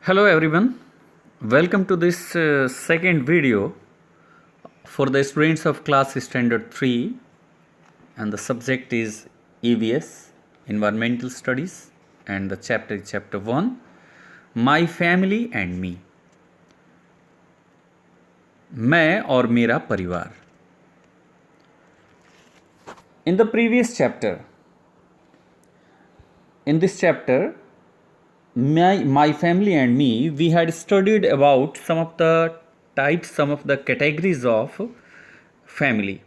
Hello everyone, welcome to this second video for the students of class standard 3 and the subject is EVS environmental studies and the chapter is chapter 1 My family and me मैं और मेरा परिवार. In the previous chapter, in this chapter my family and me, we had studied about some of the types, some of the categories of family: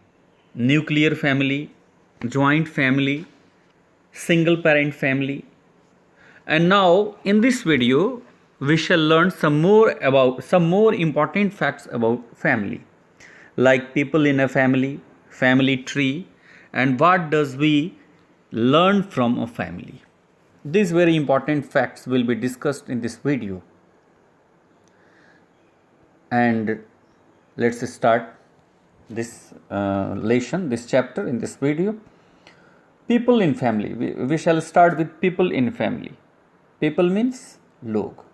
nuclear family, joint family, single parent family. And now in this video we shall learn some more important facts about family, like people in a family, family tree, and what does we learn from a family. These very important facts will be discussed in this video. And let's start this lesson, this chapter in this video. People in family. We shall start with people in family. People means लोग.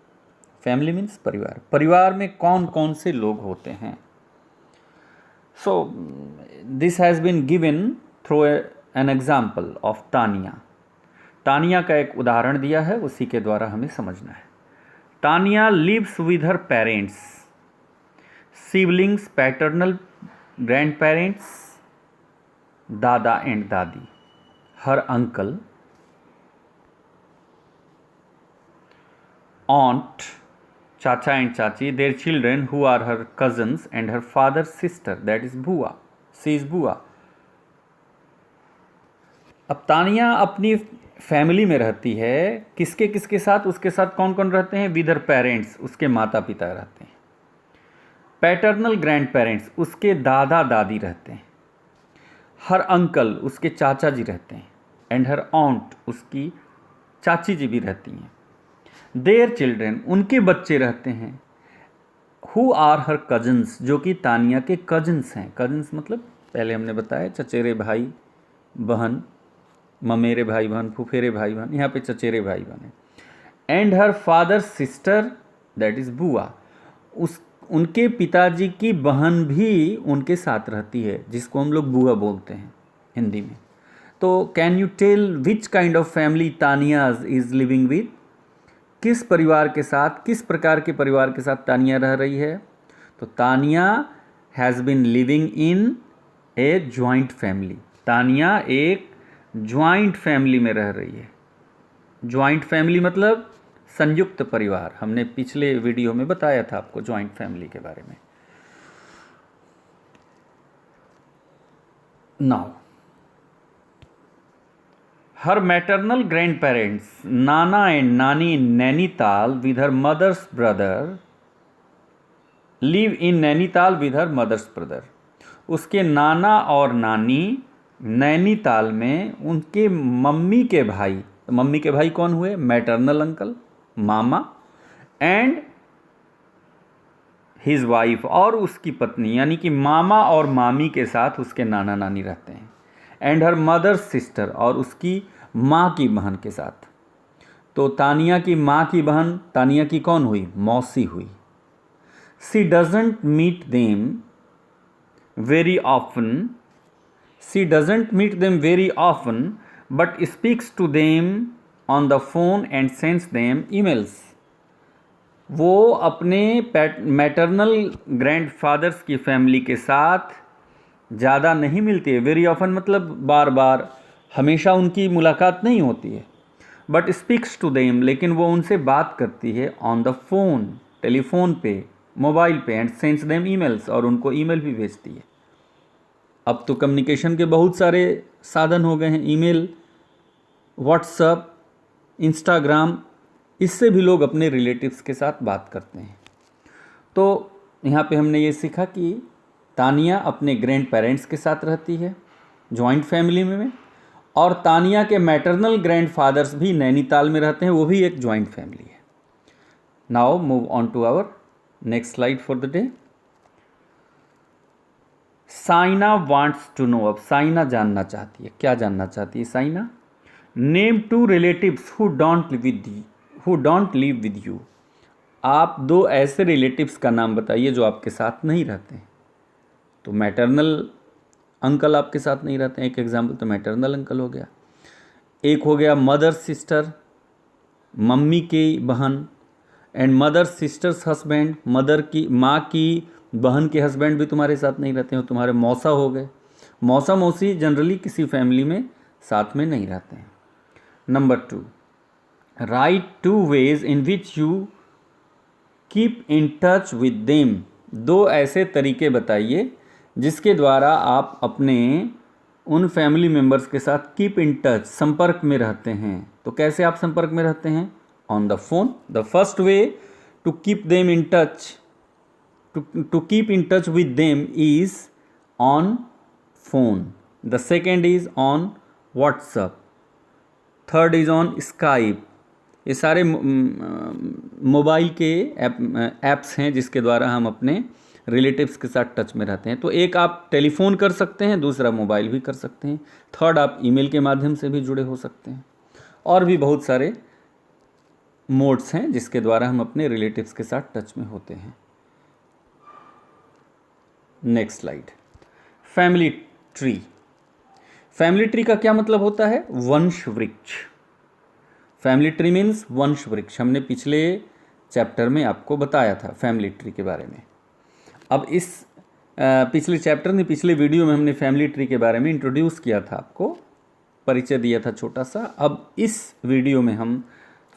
Family means परिवार. परिवार में कौन कौन से लोग होते हैं? So this has been given through an example of Tanya. Tania का एक उदाहरण दिया है, उसी के द्वारा हमें समझना है. Tania lives with her parents, siblings, paternal grandparents, दादा एंड दादी, हर अंकल, aunt, चाचा एंड चाची, their children who are her cousins and her father's sister, that is बुआ, she is बुआ. अब तानिया अपनी फैमिली में रहती है, किसके किसके साथ? उसके साथ कौन कौन रहते हैं? विद हर पेरेंट्स, उसके माता पिता रहते हैं. पैटर्नल ग्रैंड पेरेंट्स, उसके दादा दादी रहते हैं. हर अंकल, उसके चाचा जी रहते हैं. एंड हर ऑन्ट, उसकी चाची जी भी रहती हैं. देयर चिल्ड्रेन, उनके बच्चे रहते हैं. हु आर हर कजन्स, जो कि तानिया के कजन्स हैं. कजन्स मतलब पहले हमने बताया चचेरे भाई बहन, ममेरे भाई बहन, फुफेरे भाई बहन, यहाँ पे चचेरे भाई बहन है. And her father sister, that is बुआ, उनके पिताजी की बहन भी उनके साथ रहती है, जिसको हम लोग बुआ बोलते हैं हिंदी में. तो can you tell which kind of family Tania's is living with? किस परिवार के साथ, किस प्रकार के परिवार के साथ तानिया रह रही है? तो Tania has been living in a joint family. Tania एक ज्वाइंट फैमिली में रह रही है. ज्वाइंट फैमिली मतलब संयुक्त परिवार. हमने पिछले वीडियो में बताया था आपको ज्वाइंट फैमिली के बारे में. Now her maternal grandparents, नाना एंड नानी in Nainital with her mother's brother, live in Nainital with her mother's brother. उसके नाना और नानी नैनीताल में उनके मम्मी के भाई, मम्मी के भाई कौन हुए? Maternal uncle, mama, and his wife, और उसकी पत्नी, यानी कि मामा और मामी के साथ उसके नाना नानी रहते हैं. एंड हर मदर्स सिस्टर, और उसकी माँ की बहन के साथ. तो तानिया की माँ की बहन तानिया की कौन हुई? मौसी हुई. She doesn't meet them very often, she doesn't meet them very often but speaks to them on the phone and sends them emails. वो अपने मैटरनल ग्रैंडफादर्स की फैमिली के साथ ज़्यादा नहीं मिलती है. वेरी ऑफन मतलब बार बार, हमेशा उनकी मुलाकात नहीं होती है. बट स्पीक्स टू देम, लेकिन वो उनसे बात करती है ऑन द फोन, टेलीफोन पे, मोबाइल पे, एंड सेंड्स देम ईमेल्स, और उनको ईमेल भी भेजती है. अब तो कम्युनिकेशन के बहुत सारे साधन हो गए हैं. ईमेल, व्हाट्सएप, इंस्टाग्राम, इससे भी लोग अपने रिलेटिव्स के साथ बात करते हैं. तो यहाँ पे हमने ये सीखा कि तानिया अपने ग्रैंड पेरेंट्स के साथ रहती है जॉइंट फैमिली में, और तानिया के मैटरनल ग्रैंड फादर्स भी नैनीताल में रहते हैं, वो भी एक जॉइंट फैमिली है. Now move on to our next slide for the day. Saina wants to know. अब साइना जानना चाहती है. क्या जानना चाहती है Saina? Name two relatives who don't live with you. आप दो ऐसे रिलेटिव्स का नाम बताइए जो आपके साथ नहीं रहते हैं। तो मैटरनल अंकल आपके साथ नहीं रहते हैं, एक एग्जाम्पल तो मैटरनल अंकल हो गया। एक हो गया मदर सिस्टर, मम्मी की बहन, and mother sisters husband, mother की माँ की बहन के हस्बैंड भी तुम्हारे साथ नहीं रहते हो, तुम्हारे मौसा हो गए। मौसा मौसी जनरली किसी फैमिली में साथ में नहीं रहते हैं। Number 2, right 2 ways in which you keep in touch with them. दो ऐसे तरीके बताइए जिसके द्वारा आप अपने उन फैमिली मेम्बर्स के साथ कीप इन टच, संपर्क में रहते हैं। तो कैसे आप संपर्क में रहते हैं? On the phone. The first way to keep them in touch, to keep in touch with them is on phone. The second is on WhatsApp. Third is on Skype. ये सारे मोबाइल के ऐप्स हैं जिसके द्वारा हम अपने relatives के साथ टच में रहते हैं। तो एक आप टेलीफोन कर सकते हैं, दूसरा मोबाइल भी कर सकते हैं, थर्ड आप ईमेल के माध्यम से भी जुड़े हो सकते हैं, और भी बहुत सारे मोड्स हैं जिसके द्वारा हम अपने रिलेटिव्स के साथ टच में होते हैं। Next slide, family tree. Family tree का क्या मतलब होता है? वंश वृक्ष। फैमिली ट्री मीन्स वंश वृक्ष। हमने पिछले चैप्टर में आपको बताया था फैमिली ट्री के बारे में। अब इस पिछले चैप्टर में, पिछले वीडियो में हमने फैमिली ट्री के बारे में इंट्रोड्यूस किया था, आपको परिचय दिया था छोटा सा। अब इस वीडियो में हम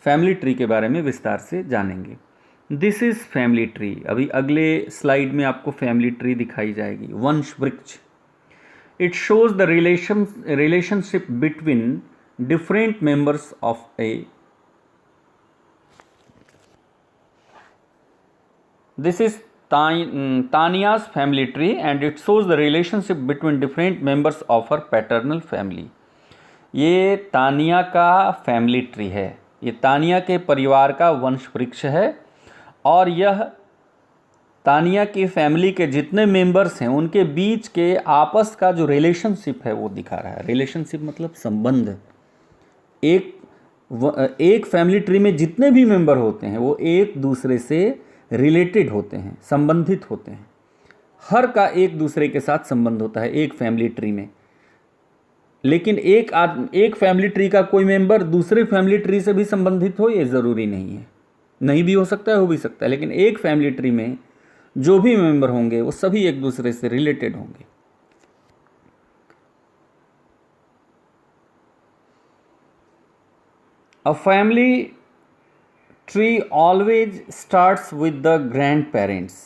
फैमिली ट्री के बारे में विस्तार से जानेंगे। This is family tree. अभी अगले स्लाइड में आपको फैमिली ट्री दिखाई जाएगी, वंश वृक्ष। It shows the relationship between different members of a this is Tania's family tree and it shows the relationship between different members of her paternal family। ये तानिया का फैमिली ट्री है, ये तानिया के परिवार का वंश वृक्ष है, और यह तानिया की फैमिली के जितने मेंबर्स हैं उनके बीच के आपस का जो रिलेशनशिप है वो दिखा रहा है। रिलेशनशिप मतलब संबंध। एक फैमिली ट्री में जितने भी मेंबर होते हैं वो एक दूसरे से रिलेटेड होते हैं, संबंधित होते हैं। हर का एक दूसरे के साथ संबंध होता है एक फैमिली ट्री में। लेकिन एक फैमिली ट्री का कोई मेंबर दूसरे फैमिली ट्री से भी संबंधित हो, ये ज़रूरी नहीं है। नहीं भी हो सकता है, हो भी सकता है, लेकिन एक फैमिली ट्री में जो भी मेंबर होंगे वो सभी एक दूसरे से रिलेटेड होंगे। A family tree always starts with the grandparents।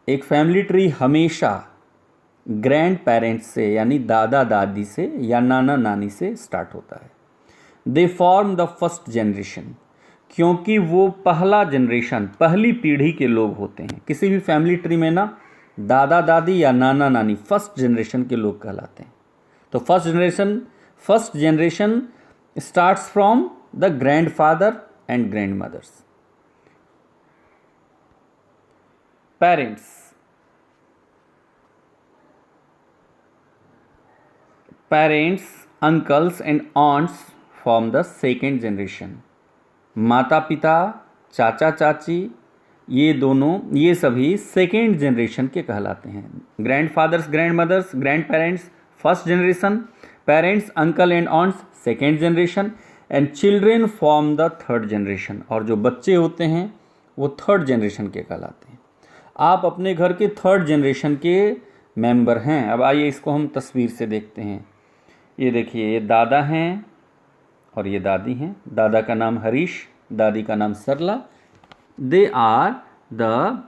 एक फैमिली ट्री हमेशा ग्रैंड पेरेंट्स से यानी दादा दादी से या नाना नानी से स्टार्ट होता है। They form the first generation, क्योंकि वो पहला जनरेशन, पहली पीढ़ी के लोग होते हैं। किसी भी फैमिली ट्री में ना दादा दादी या नाना नानी फर्स्ट जनरेशन के लोग कहलाते हैं। तो first generation starts from the grandfather and grandmothers। parents, uncles and aunts form the second generation। माता पिता, चाचा चाची, ये सभी सेकेंड जनरेशन के कहलाते हैं। Grandfathers, grandmothers, grandparents first generation, parents, uncle and aunts second generation, and children form the third generation. और जो बच्चे होते हैं वो थर्ड जनरेशन के कहलाते हैं। आप अपने घर के थर्ड जनरेशन के मेंबर हैं। अब आइए इसको हम तस्वीर से देखते हैं। ये देखिए, ये दादा हैं और ये दादी हैं। दादा का नाम हरीश, दादी का नाम Sarla. They are the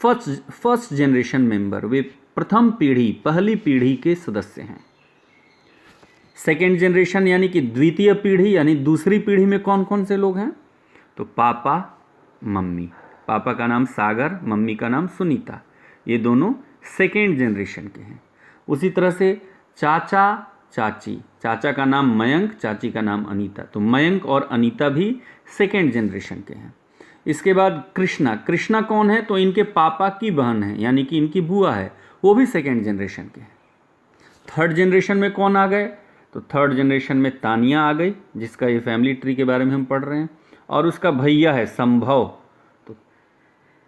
first generation member. वे प्रथम पीढ़ी, पहली पीढ़ी के सदस्य हैं। सेकेंड जनरेशन यानी कि द्वितीय पीढ़ी, यानी दूसरी पीढ़ी में कौन कौन से लोग हैं? तो पापा, मम्मी। पापा का नाम सागर, मम्मी का नाम सुनीता। ये दोनों सेकेंड जनरेशन के हैं। उसी तरह से चाचा चाची, चाचा का नाम मयंक, चाची का नाम अनीता। तो मयंक और अनीता भी सेकेंड जनरेशन के हैं। इसके बाद कृष्णा। कृष्णा कौन है? तो इनके पापा की बहन है, यानी कि इनकी बुआ है, वो भी सेकेंड जनरेशन के हैं। थर्ड जनरेशन में कौन आ गए? तो थर्ड जनरेशन में तानिया आ गई, जिसका ये फैमिली ट्री के बारे में हम पढ़ रहे हैं, और उसका भैया है संभव। तो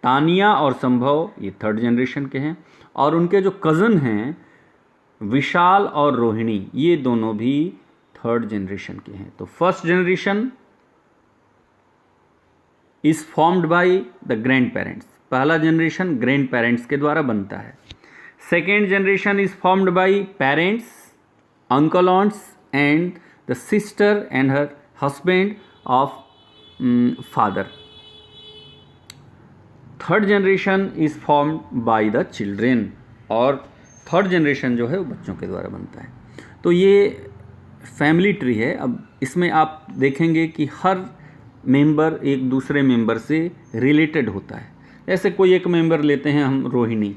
तानिया और संभव ये थर्ड जनरेशन के हैं, और उनके जो कज़न हैं विशाल और रोहिणी ये दोनों भी थर्ड जनरेशन के हैं। तो first generation is formed by the grandparents, पहला जनरेशन ग्रैंड पेरेंट्स के द्वारा बनता है। Second generation is formed by parents, uncle aunts and the sister and her husband of father. Third generation is formed by the children, और third generation जो है वो बच्चों के द्वारा बनता है। तो ये फैमिली ट्री है। अब इसमें आप देखेंगे कि हर मेंबर एक दूसरे मेंबर से रिलेटेड होता है। जैसे कोई एक मेंबर लेते हैं हम रोहिणी,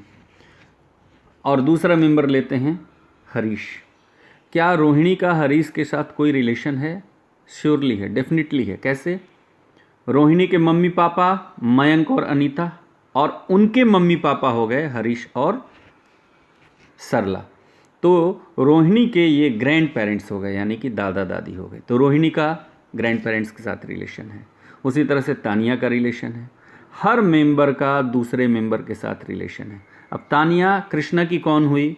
और दूसरा मेंबर लेते हैं हरीश। क्या रोहिणी का हरीश के साथ कोई रिलेशन है? श्योरली है, डेफिनेटली है। कैसे? रोहिणी के मम्मी पापा मयंक और अनीता, और उनके मम्मी पापा हो गए हरीश और सरला। तो रोहिणी के ये ग्रैंड पेरेंट्स हो गए, यानी कि दादा दादी हो गए। तो रोहिणी का ग्रैंड पेरेंट्स के साथ रिलेशन है। उसी तरह से तानिया का रिलेशन है। हर मेंबर का दूसरे मेंबर के साथ रिलेशन है। अब तानिया कृष्णा की कौन हुई?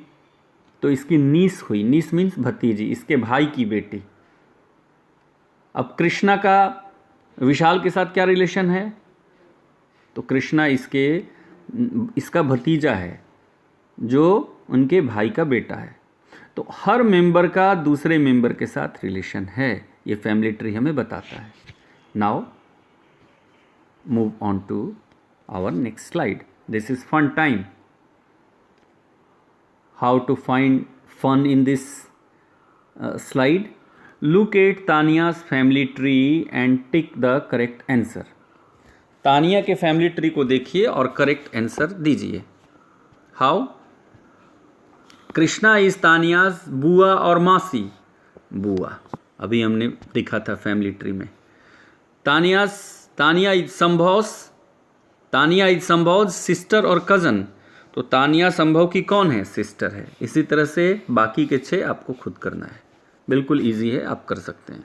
तो इसकी नीस हुई। नीस मीन्स भतीजी, इसके भाई की बेटी। अब कृष्णा का विशाल के साथ क्या रिलेशन है? तो कृष्णा इसका भतीजा है जो उनके भाई का बेटा है। तो हर मेंबर का दूसरे मेंबर के साथ रिलेशन है, ये फैमिली ट्री हमें बताता है। Now move on to our next slide. This is fun time. How to find fun in this slide? Look at Tania's family tree and tick the correct answer. Tania के family tree को देखिए और correct answer दीजिए। How? Krishna is Tania's बुआ और मासी। बुआ अभी हमने देखा था फैमिली ट्री में। तानिया इज संभव सिस्टर और कज़न। तो तानिया संभव की कौन है? सिस्टर है। इसी तरह से बाकी के 6 आपको खुद करना है। बिल्कुल इजी है, आप कर सकते हैं।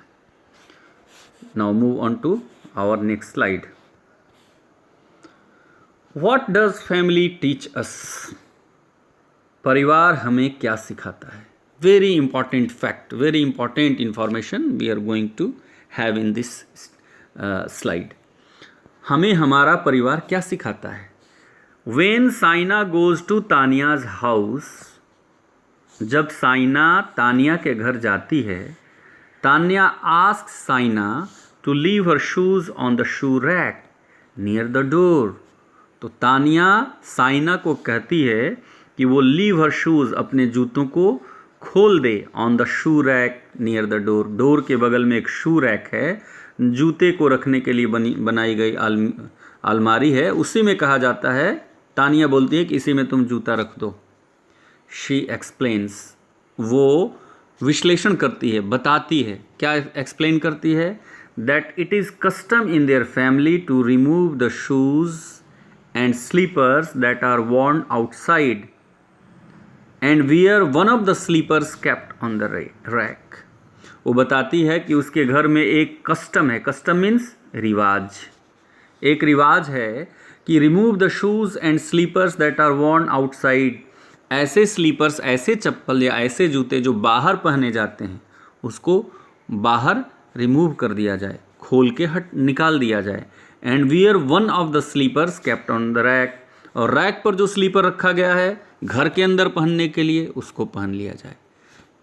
Now move on to our next slide. What does family teach us? परिवार हमें क्या सिखाता है? Very important fact, very important information we are going to have in this slide. हमें हमारा परिवार क्या सिखाता है? When Saina goes to Tania's house, जब साइना तानिया के घर जाती है, Tania ask Saina to leave her shoes on the shoe rack near the door. तो तानिया साइना को कहती है कि वो लीव हर शूज़, अपने जूतों को खोल दे, on the shoe rack near the door. Door के बगल में एक शू रैक है, जूते को रखने के लिए बनाई गई अलमारी है। उसी में कहा जाता है, तानिया बोलती है कि इसी में तुम जूता रख दो। शी एक्सप्लेन्स, वो विश्लेषण करती है, बताती है। क्या एक्सप्लेन करती है? That it is custom in their family to remove the shoes and sleepers that are worn outside and wear one of the sleepers kept on the rack। वो बताती है कि उसके घर में एक कस्टम है। कस्टम मीन्स रिवाज। एक रिवाज है कि remove the shoes and slippers that are worn outside। ऐसे स्लीपर्स, ऐसे चप्पल या ऐसे जूते जो बाहर पहने जाते हैं, उसको बाहर रिमूव कर दिया जाए, खोल के निकाल दिया जाए। And wear one of the slippers kept on the rack, और रैक पर जो स्लीपर रखा गया है घर के अंदर पहनने के लिए, उसको पहन लिया जाए।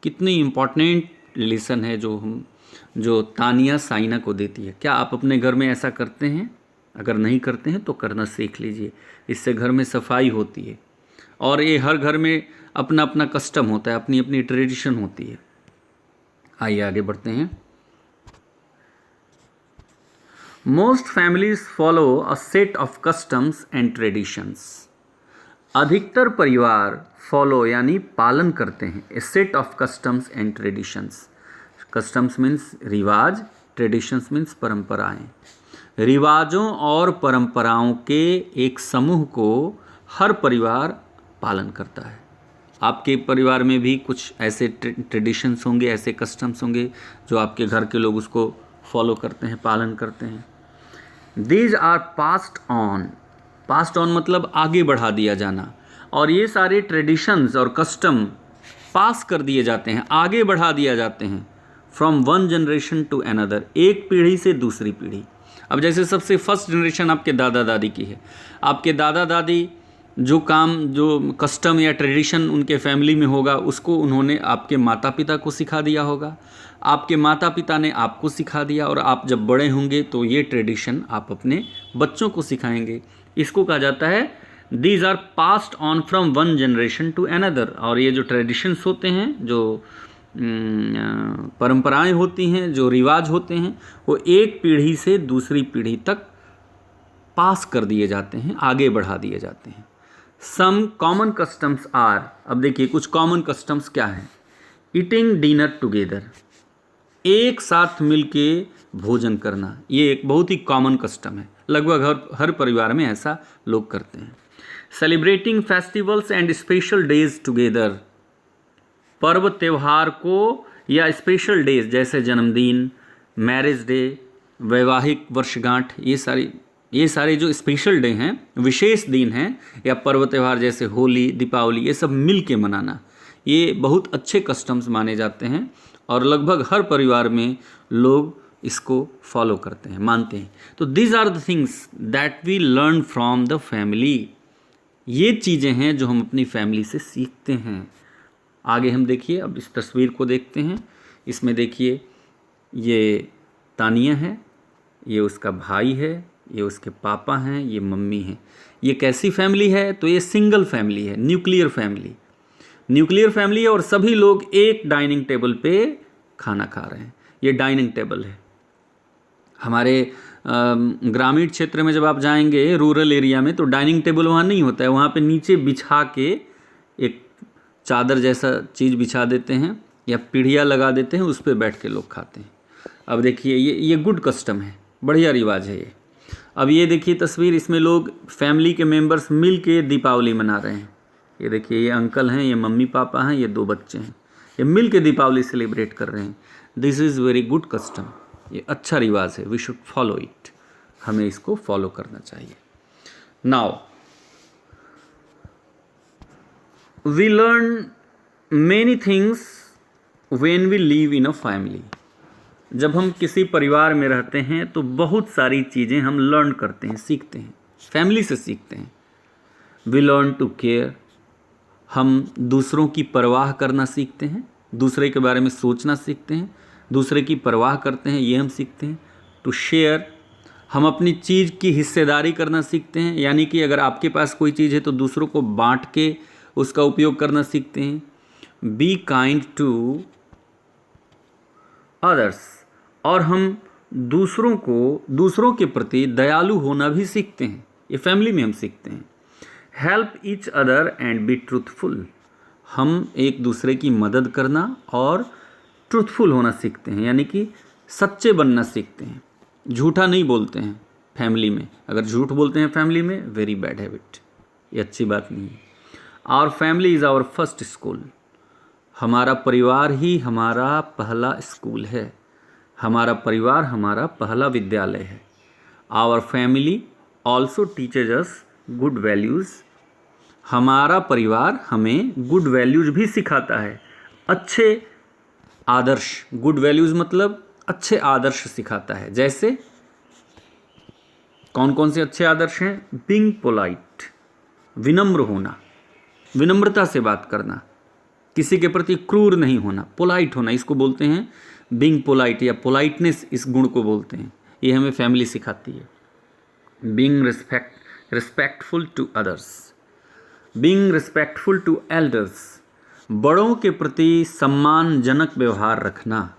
कितनी इम्पॉर्टेंट लेसन है जो तानिया साइना को देती है। क्या आप अपने घर में ऐसा करते हैं? अगर नहीं करते हैं तो करना सीख लीजिए। इससे घर में सफाई होती है, और ये हर घर में अपना अपना कस्टम होता है, अपनी अपनी ट्रेडिशन होती है। आइए आगे बढ़ते हैं। Most families follow a set of customs and traditions। अधिकतर परिवार फॉलो यानी पालन करते हैं a set of customs and traditions. Customs means रिवाज, ट्रेडिशंस मीन्स परंपराएं। रिवाजों और परंपराओं के एक समूह को हर परिवार पालन करता है। आपके परिवार में भी कुछ ऐसे ट्रेडिशंस होंगे, ऐसे कस्टम्स होंगे जो आपके घर के लोग उसको फॉलो करते हैं, पालन करते हैं। These are passed on past on मतलब आगे बढ़ा दिया जाना, और ये सारे ट्रेडिशंस और कस्टम पास कर दिए जाते हैं, आगे बढ़ा दिया जाते हैं from one generation to another, एक पीढ़ी से दूसरी पीढ़ी। अब जैसे सबसे फर्स्ट जनरेशन आपके दादा दादी की है, आपके दादा दादी जो काम, जो कस्टम या ट्रेडिशन उनके फैमिली में होगा उसको उन्होंने आपके माता पिता को सिखा दिया होगा, आपके माता पिता ने आपको सिखा दिया, और आप जब बड़े होंगे तो ये ट्रेडिशन आप अपने बच्चों को सिखाएंगे। इसको कहा जाता है these are passed on from one generation to another. और ये जो ट्रेडिशंस होते हैं, जो परंपराएं होती हैं, जो रिवाज होते हैं, वो एक पीढ़ी से दूसरी पीढ़ी तक पास कर दिए जाते हैं, आगे बढ़ा दिए जाते हैं। सम कॉमन कस्टम्स आर, अब देखिए कुछ कॉमन कस्टम्स क्या हैं। ईटिंग डिनर टुगेदर, एक साथ मिलके भोजन करना, ये एक बहुत ही कॉमन कस्टम है, लगभग हर परिवार में ऐसा लोग करते हैं। Celebrating festivals and special days together, पर्व त्यौहार को या स्पेशल डेज जैसे जन्मदिन, मैरिज डे, वैवाहिक वर्षगांठ, ये सारे जो स्पेशल डे हैं, विशेष दिन हैं, या पर्व त्यौहार जैसे होली, दीपावली, ये सब मिल के मनाना, ये बहुत अच्छे कस्टम्स माने जाते हैं और लगभग हर परिवार में लोग इसको फॉलो करते हैं, मानते हैं। तो these are the things that we learn from the family, ये चीज़ें हैं जो हम अपनी फैमिली से सीखते हैं। आगे हम देखिए, अब इस तस्वीर को देखते हैं। इसमें देखिए ये तानिया है, ये उसका भाई है, ये उसके पापा हैं, ये मम्मी हैं। ये कैसी फैमिली है? तो ये सिंगल फैमिली है, न्यूक्लियर फैमिली। न्यूक्लियर फैमिली है और सभी लोग एक डाइनिंग टेबल पे खाना खा रहे हैं। ये डाइनिंग टेबल है। हमारे ग्रामीण क्षेत्र में जब आप जाएंगे, रूरल एरिया में, तो डाइनिंग टेबल वहाँ नहीं होता है, वहाँ पे नीचे बिछा के एक चादर जैसा चीज़ बिछा देते हैं या पीढ़िया लगा देते हैं, उस पर बैठ के लोग खाते हैं। अब देखिए ये गुड कस्टम है, बढ़िया रिवाज है ये। अब ये देखिए तस्वीर, इसमें लोग फैमिली के मेंबर्स मिल के दीपावली मना रहे हैं। ये देखिए, ये अंकल हैं, ये मम्मी पापा हैं, ये 2 बच्चे हैं, ये मिल के दीपावली सेलिब्रेट कर रहे हैं। This is very good custom, ये अच्छा रिवाज है, वी शुड फॉलो इट, हमें इसको फॉलो करना चाहिए। Now we learn many things when we live in a family. जब हम किसी परिवार में रहते हैं तो बहुत सारी चीज़ें हम लर्न करते हैं, सीखते हैं, फैमिली से सीखते हैं। वी लर्न टू केयर, हम दूसरों की परवाह करना सीखते हैं, दूसरे के बारे में सोचना सीखते हैं, दूसरे की परवाह करते हैं, ये हम सीखते हैं। टू शेयर, हम अपनी चीज़ की हिस्सेदारी करना सीखते हैं, यानी कि अगर आपके पास कोई चीज़ है तो दूसरों को बांट के उसका उपयोग करना सीखते हैं। बी काइंड टू अदर्स, और हम दूसरों के प्रति दयालु होना भी सीखते हैं, ये फैमिली में हम सीखते हैं। Help each other and be truthful, हम एक दूसरे की मदद करना और ट्रूथफुल होना सीखते हैं, यानी कि सच्चे बनना सीखते हैं, झूठा नहीं बोलते हैं फैमिली में। अगर झूठ बोलते हैं फैमिली में, वेरी बैड हैबिट, ये अच्छी बात नहीं है। Our family is our first school, हमारा परिवार ही हमारा पहला स्कूल है, हमारा परिवार हमारा पहला विद्यालय है। Our family also teaches us good values, हमारा परिवार हमें गुड वैल्यूज़ भी सिखाता है, अच्छे आदर्श, गुड वैल्यूज़ मतलब अच्छे आदर्श सिखाता है। जैसे कौन कौन से अच्छे आदर्श हैं? बीइंग पोलाइट, विनम्र होना, विनम्रता से बात करना, किसी के प्रति क्रूर नहीं होना, पोलाइट होना, इसको बोलते हैं बीइंग पोलाइट, या पोलाइटनेस इस गुण को बोलते हैं, ये हमें फैमिली सिखाती है। Being respectful to others, being respectful to elders, बड़ों के प्रति सम्मानजनक व्यवहार रखना,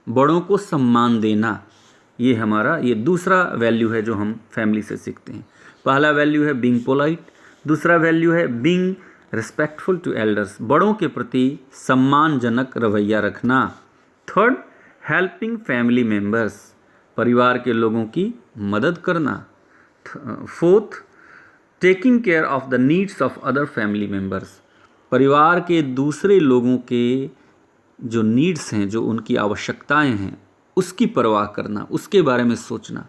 बड़ों को सम्मान देना, ये दूसरा वैल्यू है जो हम फैमिली से सीखते हैं। पहला वैल्यू है बीइंग पोलाइट, दूसरा वैल्यू है बीइंग रिस्पेक्टफुल टू एल्डर्स, बड़ों के प्रति सम्मानजनक रवैया रखना। थर्ड, हेल्पिंग फैमिली मेंबर्स, परिवार के लोगों की मदद करना। Fourth, taking care of the needs of other family members, परिवार के दूसरे लोगों के जो नीड्स हैं, जो उनकी आवश्यकताएं हैं, उसकी परवाह करना, उसके बारे में सोचना,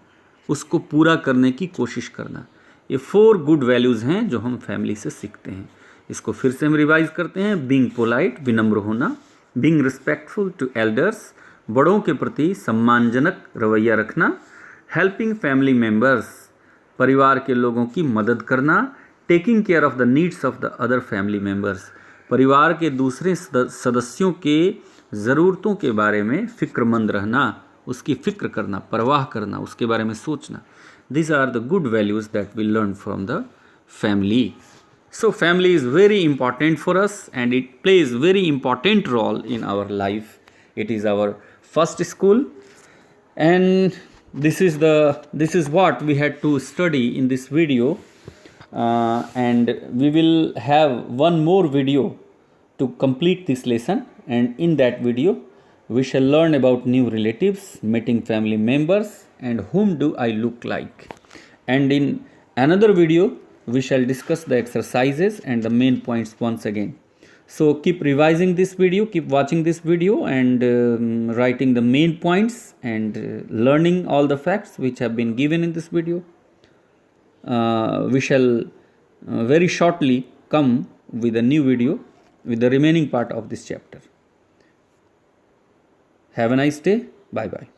उसको पूरा करने की कोशिश करना, ये 4 गुड वैल्यूज़ हैं जो हम फैमिली से सीखते हैं। इसको फिर से हम रिवाइज करते हैं। बीइंग पोलाइट, विनम्र होना। बीइंग रिस्पेक्टफुल टू एल्डर्स, बड़ों के प्रति सम्मानजनक रवैया रखना। हेल्पिंग फैमिली मेम्बर्स, परिवार के लोगों की मदद करना। Taking care of the needs of the other family members, परिवार के दूसरे सदस्यों के ज़रूरतों के बारे में फ़िक्रमंद रहना, उसकी फ़िक्र करना, परवाह करना, उसके बारे में सोचना। These are the good values that we learn from the family. So family is very important for us and it plays very important role in our life. It is our first school, and this is what we had to study in this video, and we will have one more video to complete this lesson, and in that video we shall learn about new relatives, meeting family members, and whom do I look like. And in another video we shall discuss the exercises and the main points once again. So keep revising this video, keep watching this video, and writing the main points, and learning all the facts which have been given in this video. We shall very shortly come with a new video with the remaining part of this chapter. Have a nice day. Bye bye.